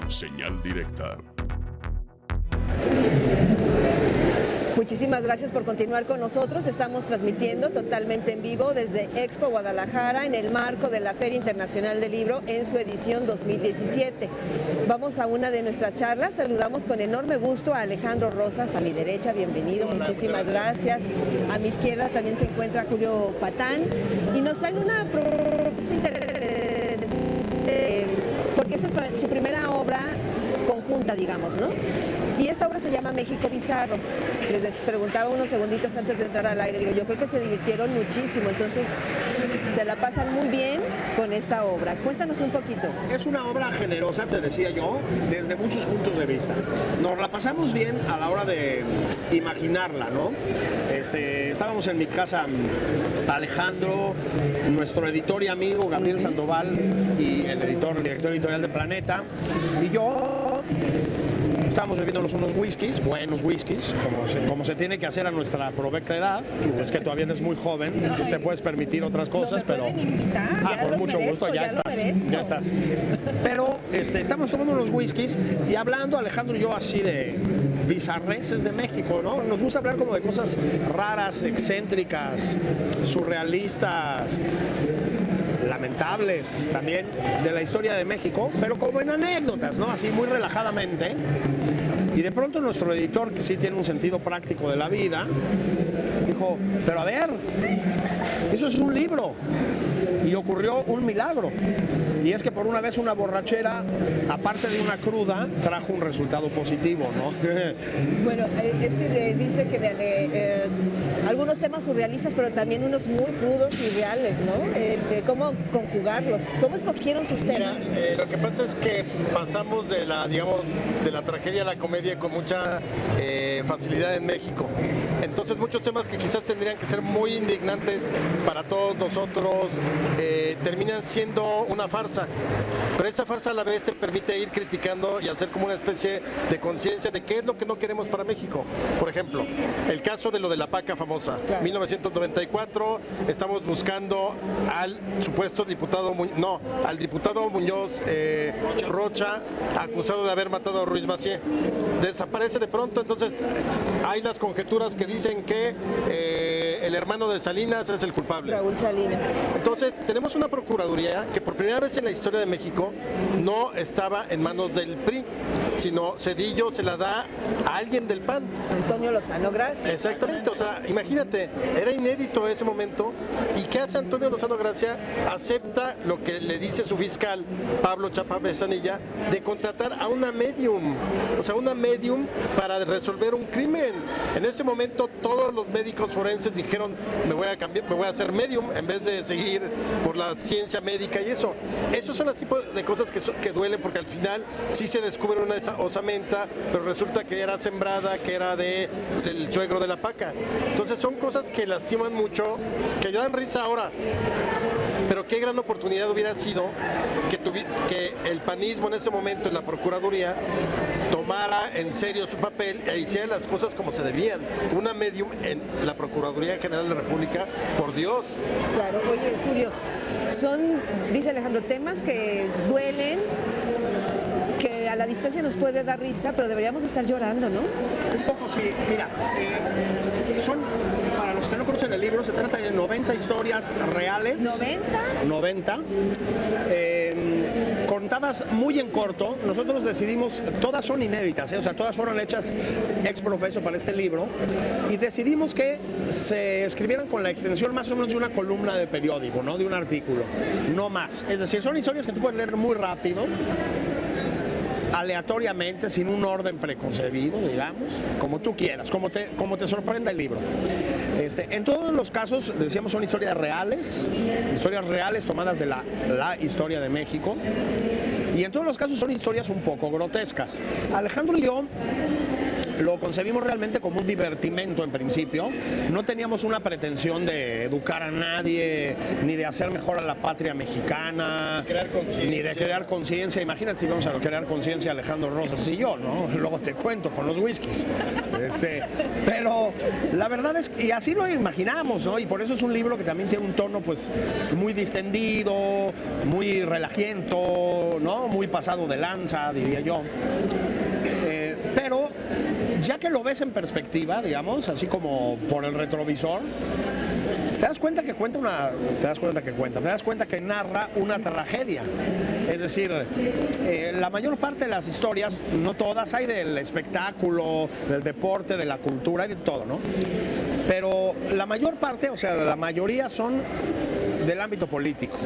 Señal directa. Muchísimas gracias por continuar con nosotros. Estamos transmitiendo totalmente en vivo desde Expo Guadalajara en el marco de la Feria Internacional del Libro en su edición 2017. Vamos a una de nuestras charlas. Saludamos con enorme gusto a Alejandro Rosas, a mi derecha. Bienvenido. Hola, muchísimas gracias. A mi izquierda también se encuentra Julio Patán y nos traen una propuesta interesante porque es su primera obra conjunta, digamos, ¿no? Y esta obra se llama México Bizarro. Les preguntaba unos segunditos antes de entrar al aire, digo, yo creo que se divirtieron muchísimo, entonces se la pasan muy bien con esta obra. Cuéntanos un poquito. Es una obra generosa, te decía yo, desde muchos puntos de vista. Nos la pasamos bien a la hora de imaginarla, ¿no? Estábamos en mi casa, Alejandro, nuestro editor y amigo Gabriel Sandoval y el director editorial de Planeta, y yo estábamos bebiéndonos unos whiskies, buenos whiskies, como se tiene que hacer a nuestra provecta edad. Es que todavía eres muy joven, entonces te puedes permitir otras cosas, no me pero... invitar, con mucho gusto, ya estás. Pero estamos tomando unos whiskies y hablando, Alejandro y yo, así de bizarreces de México, ¿no? Nos gusta hablar como de cosas raras, excéntricas, surrealistas, lamentables también de la historia de México, pero como en anécdotas, ¿no? Así muy relajadamente. Y de pronto nuestro editor, que sí tiene un sentido práctico de la vida, dijo, pero a ver, eso es un libro. Y ocurrió un milagro. Y es que por una vez una borrachera, aparte de una cruda, trajo un resultado positivo, ¿no? Bueno, es que dice que algunos temas surrealistas, pero también unos muy crudos y reales, ¿no? ¿Cómo conjugarlos? ¿Cómo escogieron sus temas? Mira, lo que pasa es que pasamos de la tragedia a la comedia con mucha facilidad en México. Entonces muchos temas que quizás tendrían que ser muy indignantes para todos nosotros terminan siendo una farsa. Pero esa farsa a la vez te permite ir criticando y hacer como una especie de conciencia de qué es lo que no queremos para México. Por ejemplo, el caso de lo de la paca famosa. Claro. 1994, estamos buscando al supuesto diputado, al diputado Muñoz Rocha, acusado de haber matado a Ruiz Massieu. Desaparece de pronto, entonces hay las conjeturas que dicen que el hermano de Salinas es el culpable. Raúl Salinas. Entonces, tenemos una procuraduría que por primera vez en la historia de México no estaba en manos del PRI, sino Zedillo se la da a alguien del PAN. Antonio Lozano, Gracia. Exactamente, o sea, imagínate, era inédito ese momento. ¿Y qué hace Antonio Lozano Gracia? Acepta lo que le dice su fiscal, Pablo Chapa Besanilla, de contratar a una medium, o sea, una medium para resolver un crimen. En ese momento todos los médicos forenses dijeron, me voy a cambiar, me voy a hacer medium en vez de seguir por la ciencia médica y eso. Esos son los tipos de cosas que duelen porque al final sí se descubre una osamenta, pero resulta que era sembrada, que era del suegro de la paca. Entonces son cosas que lastiman mucho, que dan risa ahora. Pero qué gran oportunidad hubiera sido que el panismo en ese momento en la Procuraduría tomara en serio su papel e hiciera las cosas como se debían. Una medium en la Procuraduría General de la República, por Dios. Claro, oye, Julio, son, dice Alejandro, temas que duelen, que a la distancia nos puede dar risa, pero deberíamos estar llorando, ¿no? Un poco sí, mira, son, para los que no conocen el libro, se trata de 90 historias reales. ¿90? 90. Contadas muy en corto. Nosotros decidimos, todas son inéditas, o sea, todas fueron hechas ex profeso para este libro, y decidimos que se escribieran con la extensión más o menos de una columna de periódico, ¿no? De un artículo, no más. Es decir, son historias que tú puedes leer muy rápido, aleatoriamente, sin un orden preconcebido, digamos, como tú quieras, como te sorprenda el libro. En todos los casos, decíamos, son historias reales tomadas de la historia de México, y en todos los casos son historias un poco grotescas. Alejandro y yo lo concebimos realmente como un divertimento en principio. No teníamos una pretensión de educar a nadie, ni de hacer mejor a la patria mexicana, ni de crear conciencia. Imagínate si vamos a crear conciencia Alejandro Rosas y yo, ¿no? Luego te cuento con los whiskies. Pero la verdad es que, y así lo imaginamos, ¿no? Y por eso es un libro que también tiene un tono pues muy distendido, muy relajiento, ¿no? Muy pasado de lanza, diría yo. Pero ya que lo ves en perspectiva, digamos, así como por el retrovisor, te das cuenta que narra una tragedia. Es decir, la mayor parte de las historias, no todas, hay del espectáculo, del deporte, de la cultura, hay de todo, ¿no? Pero la mayor parte, o sea, la mayoría son del ámbito político.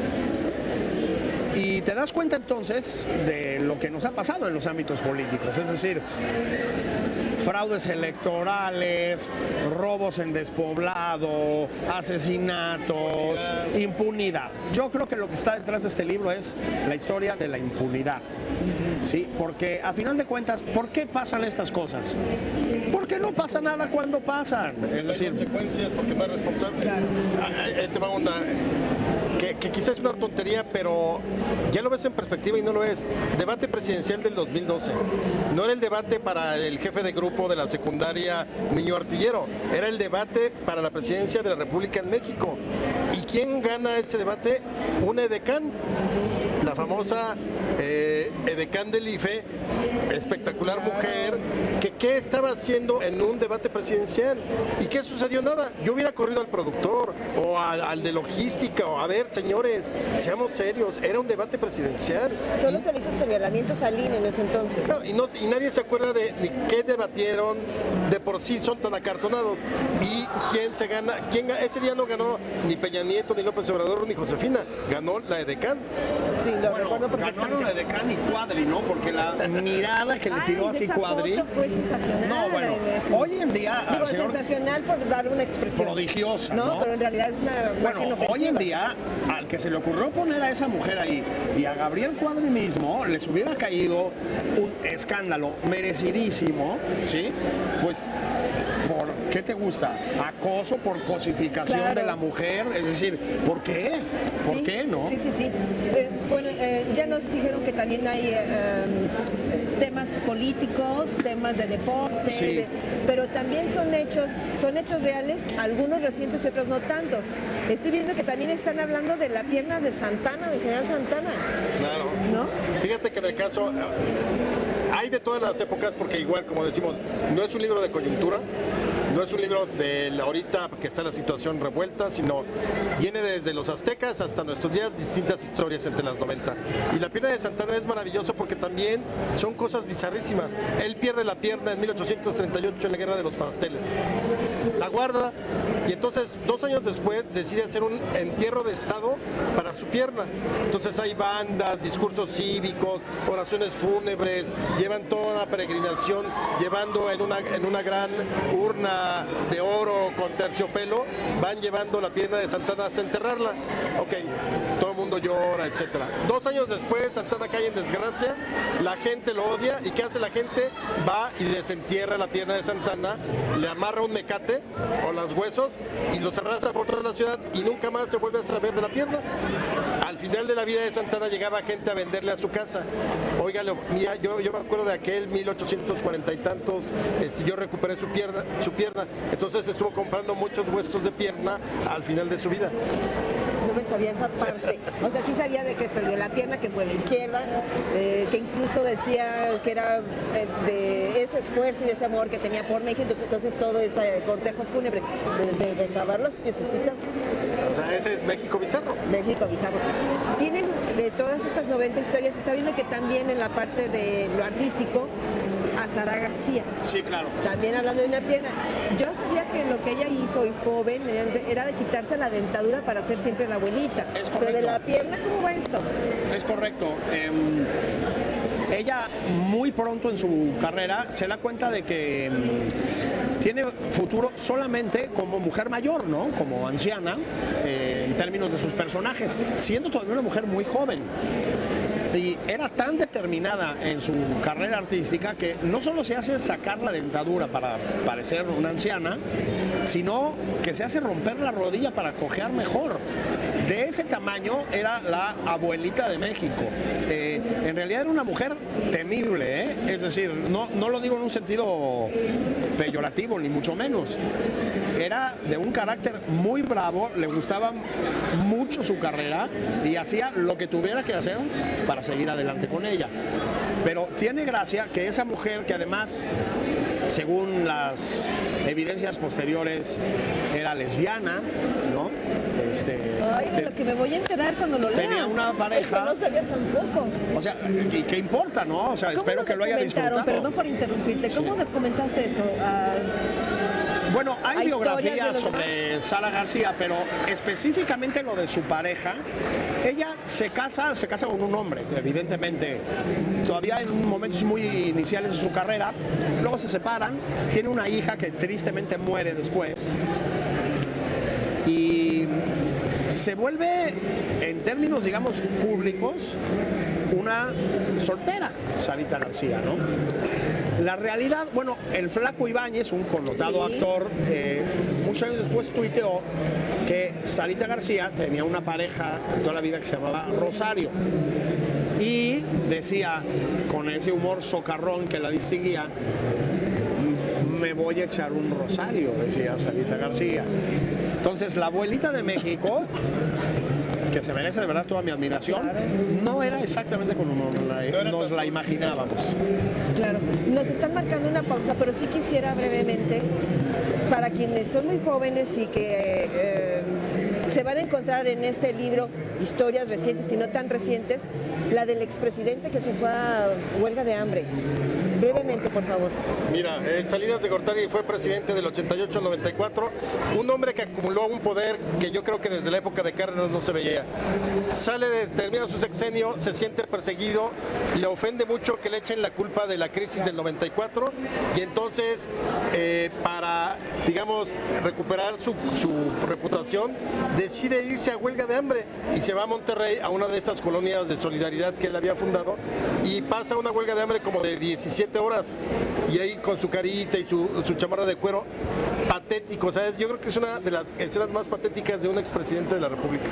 Y te das cuenta entonces de lo que nos ha pasado en los ámbitos políticos, es decir, fraudes electorales, robos en despoblado, asesinatos, impunidad. Yo creo que lo que está detrás de este libro es la historia de la impunidad. Sí, porque a final de cuentas, ¿por qué pasan estas cosas? Porque no pasa nada cuando pasan. Es decir, consecuencias, porque no es responsable. Claro. Te va una que quizás es una tontería, pero ya lo ves en perspectiva y no lo es. Debate presidencial del 2012. No era el debate para el jefe de grupo de la secundaria Niño Artillero, era el debate para la presidencia de la República en México. ¿Y quién gana ese debate? Una edecán, la famosa edecán del IFE, espectacular mujer, que qué estaba haciendo en un debate presidencial. ¿Y qué sucedió? Nada. Yo hubiera corrido al productor o al de logística, o a ver, señores, seamos serios, era un debate presidencial. Solo se le hizo señalamientos al INE en ese entonces. Claro, y nadie se acuerda de ni qué debatieron, de por sí son tan acartonados. Y quién se gana, ese día no ganó ni Peña Nieto, ni López Obrador, ni Josefina, ganó la edecán. Sí, lo recuerdo perfectamente. Ganaron la edecán y Cuadri, ¿no? Porque la mirada que le tiró así Cuadri. Foto fue sensacional. No, bueno, hoy en día. Digo, sensacional por dar una expresión prodigiosa, ¿no? Pero en realidad es una imagen ofensiva. Hoy en día, al que se le ocurrió poner a esa mujer ahí y a Gabriel Cuadri mismo, les hubiera caído un escándalo merecidísimo, ¿sí? Pues, ¿por qué te gusta? Acoso por cosificación de la mujer, es decir, ¿por qué? ¿Por qué, no? Sí. Bueno, ya nos dijeron que también hay temas políticos, temas de deporte, pero también son hechos reales, algunos recientes y otros no tanto. Estoy viendo que también están hablando de la pierna de Santana, de General Santana. Claro. ¿No? Fíjate que en el caso hay de todas las épocas, porque igual, como decimos, no es un libro de coyuntura, no es un libro de ahorita que está la situación revuelta, sino viene desde los aztecas hasta nuestros días, distintas historias entre las 90. Y la pierna de Santana es maravilloso porque también son cosas bizarrísimas. Él pierde la pierna en 1838 en la Guerra de los Pasteles. La guarda y entonces 2 años después decide hacer un entierro de Estado para su pierna. Entonces hay bandas, discursos cívicos, oraciones fúnebres, llevan toda una peregrinación, llevando en una gran urna de oro con terciopelo, van llevando la pierna de Santana hasta enterrarla. Ok, todo el mundo llora, etcétera. 2 años después, Santana cae en desgracia, la gente lo odia, y ¿qué hace la gente? Va y desentierra la pierna de Santana, le amarra un mecate o los huesos y los arrastra por toda la ciudad y nunca más se vuelve a saber de la pierna. Al final de la vida de Santana llegaba gente a venderle a su casa. Oiga, mira, yo me acuerdo de aquel 1840 y tantos, yo recuperé su pierna. Entonces estuvo comprando muchos huesos de pierna al final de su vida. No me sabía esa parte. O sea, sí sabía de que perdió la pierna, que fue la izquierda, que incluso decía que era de ese esfuerzo y ese amor que tenía por México, entonces todo ese cortejo fúnebre, de acabar las piececitas. O sea, ese es México bizarro. México bizarro. Tienen de todas estas 90 historias, está viendo que también en la parte de lo artístico, a Sara García. Sí, claro. También hablando de una pierna. Yo sabía que lo que ella hizo y joven era de quitarse la dentadura para ser siempre la abuelita. Es correcto. Pero de la pierna, ¿cómo va esto? Es correcto. Ella muy pronto en su carrera se da cuenta de que tiene futuro solamente como mujer mayor, ¿no? Como anciana, en términos de sus personajes, siendo todavía una mujer muy joven. Y era tan determinada en su carrera artística que no solo se hace sacar la dentadura para parecer una anciana, sino que se hace romper la rodilla para cojear mejor. De ese tamaño era la abuelita de México. En realidad era una mujer temible, ¿eh? Es decir, no lo digo en un sentido peyorativo, ni mucho menos. Era de un carácter muy bravo, le gustaba mucho su carrera y hacía lo que tuviera que hacer para seguir adelante con ella. Pero tiene gracia que esa mujer, que además, según las evidencias posteriores, era lesbiana, ¿no? Ay, de lo que me voy a enterar cuando lo lea. Tenía una pareja. Eso no sabía tampoco. O sea, ¿y qué importa, no? O sea, espero que lo haya disfrutado. Perdón por interrumpirte. ¿Cómo documentaste esto? Bueno, hay biografías sobre sobre Sara García, pero específicamente lo de su pareja. Ella se casa con un hombre, evidentemente. Todavía en momentos muy iniciales de su carrera. Luego se separan. Tiene una hija que tristemente muere después. Y se vuelve, en términos, digamos, públicos, una soltera, Sarita García, ¿no? La realidad, bueno, el Flaco Ibáñez, un connotado actor, muchos años después tuiteó que Sarita García tenía una pareja toda la vida que se llamaba Rosario. Y decía, con ese humor socarrón que la distinguía, me voy a echar un rosario, decía Sarita García. Entonces, la abuelita de México, que se merece de verdad toda mi admiración, no era exactamente como nos la imaginábamos. Claro, nos están marcando una pausa, pero sí quisiera brevemente, para quienes son muy jóvenes y que se van a encontrar en este libro historias recientes y no tan recientes, la del expresidente que se fue a huelga de hambre. Brevemente, por favor. Mira, Salinas de Gortari fue presidente del 88 al 94, un hombre que acumuló un poder que yo creo que desde la época de Cárdenas no se veía. Termina su sexenio, se siente perseguido, le ofende mucho que le echen la culpa de la crisis del 94 y entonces para, digamos, recuperar su reputación, decide irse a huelga de hambre y se va a Monterrey, a una de estas colonias de solidaridad que él había fundado, y pasa una huelga de hambre como de 17 horas y ahí con su carita y su chamarra de cuero, patético, ¿sabes? Yo creo que es una de las escenas más patéticas de un expresidente de la República.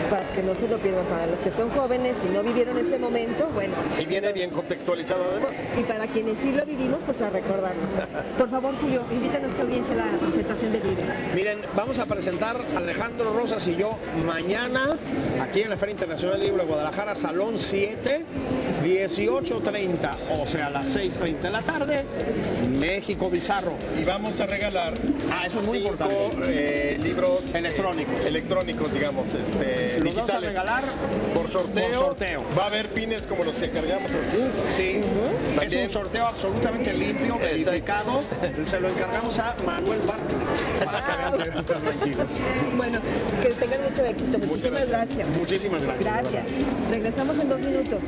Para que no se lo pierdan, para los que son jóvenes y no vivieron ese momento, bueno. Y viene bien contextualizado además. Y para quienes sí lo vivimos, pues a recordarlo. Por favor, Julio, invita a nuestra audiencia a la presentación del libro. Miren, vamos a presentar Alejandro Rosas y yo mañana aquí en la Feria Internacional del Libro de Guadalajara, Salón 7, 18:30, o sea, a las 6:30 de la tarde, México Bizarro. Y vamos a regalar eso es muy importante. Libros electrónicos, digamos, los digitales. vamos a regalar por sorteo. Va a haber pines como los que cargamos así. Sí, es un sorteo absolutamente limpio, verificado. Se lo encargamos a Manuel Bartlett para que estén tranquilos. Bueno, que tengan mucho éxito. Muchísimas gracias. Muchísimas gracias. Gracias. Regresamos en 2 minutos.